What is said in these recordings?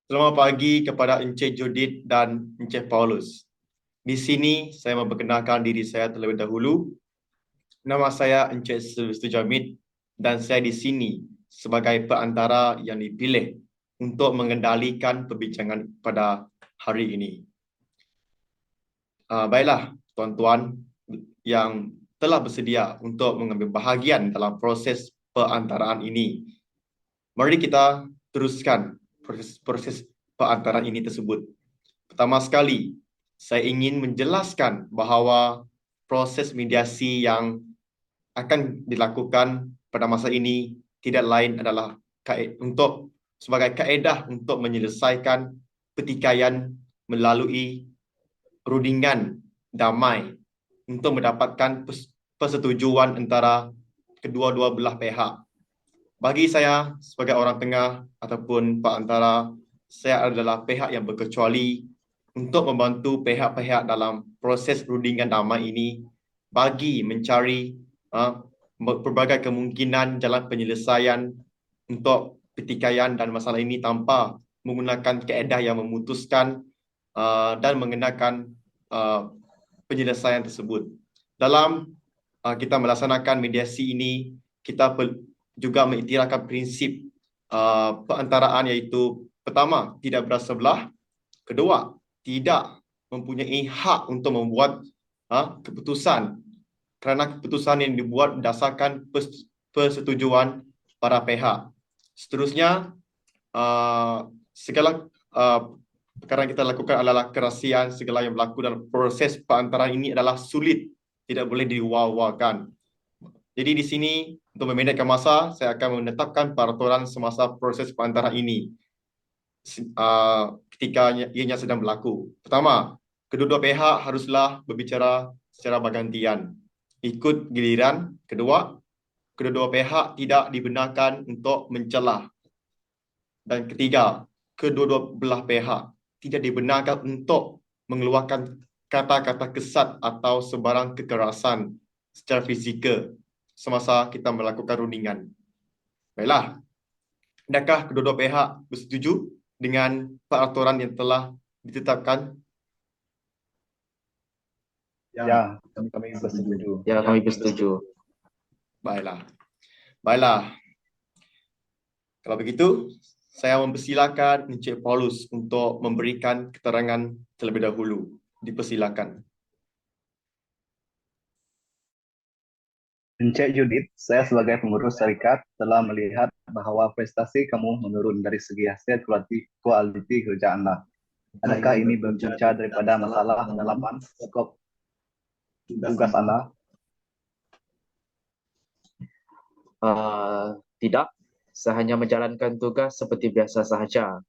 Selamat pagi kepada Encik Judith dan Encik Paulus. Di sini saya memperkenalkan diri saya terlebih dahulu. Nama saya Encik Sylvester Jamid dan saya di sini sebagai perantara yang dipilih untuk mengendalikan perbincangan pada hari ini. Baiklah, tuan-tuan yang telah bersedia untuk mengambil bahagian dalam proses perantaraan ini. Mari kita teruskan proses perantaraan ini tersebut. Pertama sekali, saya ingin menjelaskan bahawa proses mediasi yang akan dilakukan pada masa ini tidak lain adalah sebagai kaedah untuk menyelesaikan pertikaian melalui rundingan damai untuk mendapatkan persetujuan antara kedua-dua belah pihak. Bagi saya sebagai orang tengah ataupun perantara, saya adalah pihak yang berkecuali untuk membantu pihak-pihak dalam proses rundingan damai ini bagi mencari pelbagai kemungkinan jalan penyelesaian untuk pertikaian dan masalah ini tanpa menggunakan kaedah yang memutuskan dan mengenakan penyelesaian tersebut. Dalam kita melaksanakan mediasi ini, kita juga mengiktirafkan prinsip perantaraan, iaitu pertama, tidak berat sebelah; kedua, tidak mempunyai hak untuk membuat keputusan kerana keputusan yang dibuat berdasarkan persetujuan para pihak. Seterusnya, segala perkara yang kita lakukan adalah kerahsiaan. Segala yang berlaku dalam proses perantaraan ini adalah sulit, tidak boleh diwar-warkan. Jadi di sini untuk memendekkan masa, saya akan menetapkan peraturan semasa proses perantaraan ini ketika ianya sedang berlaku. Pertama, kedua-dua pihak haruslah berbicara secara bergantian, ikut giliran. Kedua, kedua-dua pihak tidak dibenarkan untuk mencelah. Dan ketiga, kedua-dua belah pihak tidak dibenarkan untuk mengeluarkan kata-kata kesat atau sebarang kekerasan secara fizikal semasa kita melakukan rundingan. Baiklah, adakah kedua-dua pihak bersetuju dengan peraturan yang telah ditetapkan? Ya, kami bersetuju. Ya, kami bersetuju. Baiklah. Kalau begitu, saya mempersilakan Encik Paulus untuk memberikan keterangan terlebih dahulu. Dipersilakan. Encik Judith, saya sebagai pengurus syarikat telah melihat bahawa prestasi kamu menurun dari segi hasil kualiti kerja anda. Adakah ini berpunca daripada masalah dalam skop tugas anda? Tidak, saya hanya menjalankan tugas seperti biasa sahaja.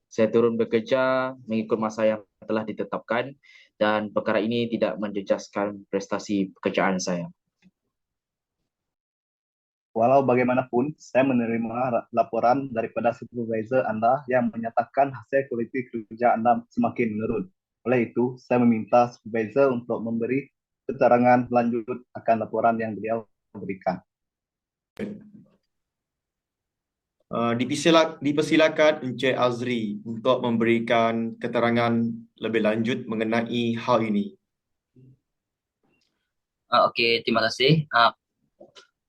Saya turun bekerja mengikut masa yang telah ditetapkan dan perkara ini tidak menjejaskan prestasi pekerjaan saya. Walau bagaimanapun, saya menerima laporan daripada supervisor anda yang menyatakan hasil kualiti kerja anda semakin menurun. Oleh itu, saya meminta supervisor untuk memberi keterangan lanjut akan laporan yang beliau berikan. Dipersilakan Encik Azri untuk memberikan keterangan lebih lanjut mengenai hal ini. Okey, terima kasih.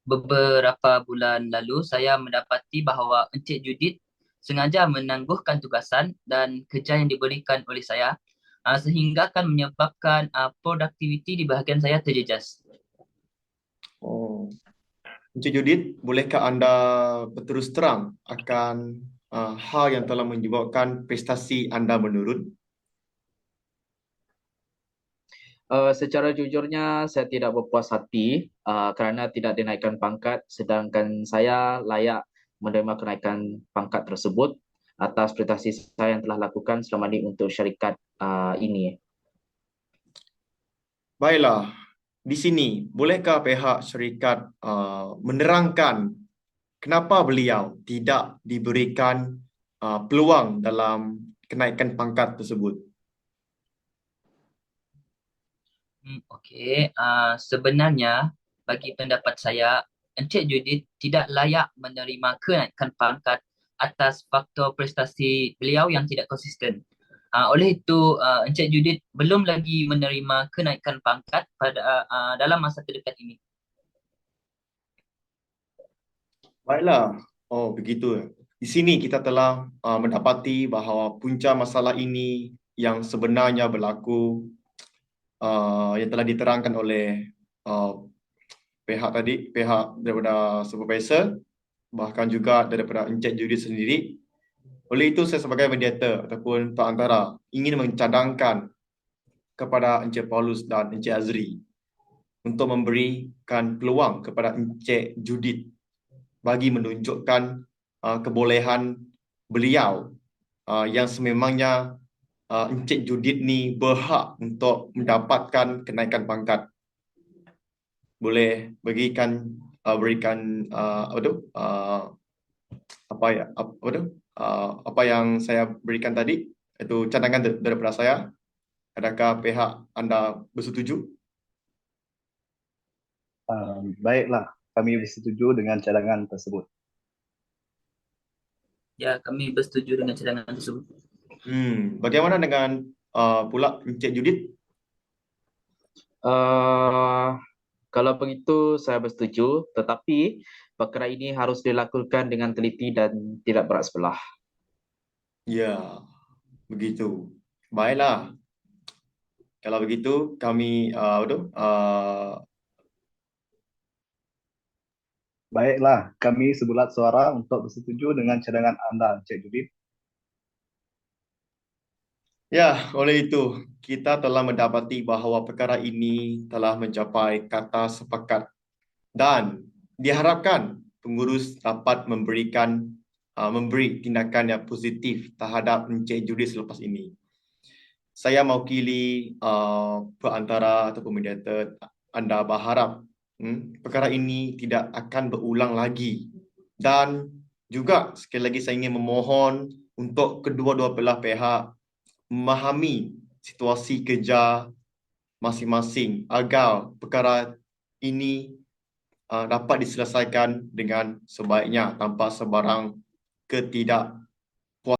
Beberapa bulan lalu saya mendapati bahawa Encik Judith sengaja menangguhkan tugasan dan kerja yang diberikan oleh saya sehingga akan menyebabkan produktiviti di bahagian saya terjejas. Encik Judith, bolehkah anda berterus terang akan hal yang telah menyebabkan prestasi anda menurun? Secara jujurnya, saya tidak berpuas hati kerana tidak dinaikkan pangkat, sedangkan saya layak menerima kenaikan pangkat tersebut atas prestasi saya yang telah lakukan selama ini untuk syarikat ini. Baiklah, di sini bolehkah pihak syarikat menerangkan kenapa beliau tidak diberikan peluang dalam kenaikan pangkat tersebut? Okey, sebenarnya bagi pendapat saya, Encik Judith tidak layak menerima kenaikan pangkat atas faktor prestasi beliau yang tidak konsisten. Oleh itu, Encik Judith belum lagi menerima kenaikan pangkat pada dalam masa terdekat ini. Baiklah. Oh, begitu. Di sini kita telah mendapati bahawa punca masalah ini yang sebenarnya berlaku yang telah diterangkan oleh pihak daripada supervisor, bahkan juga daripada Encik Judith sendiri. Oleh itu, saya sebagai mediator ataupun perantara ingin mencadangkan kepada Encik Paulus dan Encik Azri untuk memberikan peluang kepada Encik Judith bagi menunjukkan kebolehan beliau yang sememangnya Encik Judith ni berhak untuk mendapatkan kenaikan pangkat. Boleh berikan apa yang saya berikan tadi, itu cadangan daripada saya. Adakah pihak anda bersetuju? Baiklah, kami bersetuju dengan cadangan tersebut. Ya, kami bersetuju dengan cadangan tersebut. Bagaimana dengan pula Encik Judith? Kalau begitu saya bersetuju, tetapi perkara ini harus dilakukan dengan teliti dan tidak berat sebelah. Ya, begitu. Baiklah. Kalau begitu, kami Baiklah, kami sebulat suara untuk bersetuju dengan cadangan anda, Encik Judith. Ya, oleh itu, kita telah mendapati bahawa perkara ini telah mencapai kata sepakat dan diharapkan pengurus dapat memberi tindakan yang positif terhadap Encik Judith selepas ini. Saya mewakili perantara ataupun mediator anda berharap perkara ini tidak akan berulang lagi, dan juga sekali lagi saya ingin memohon untuk kedua-dua belah pihak memahami situasi kerja masing-masing agar perkara ini dapat diselesaikan dengan sebaiknya tanpa sebarang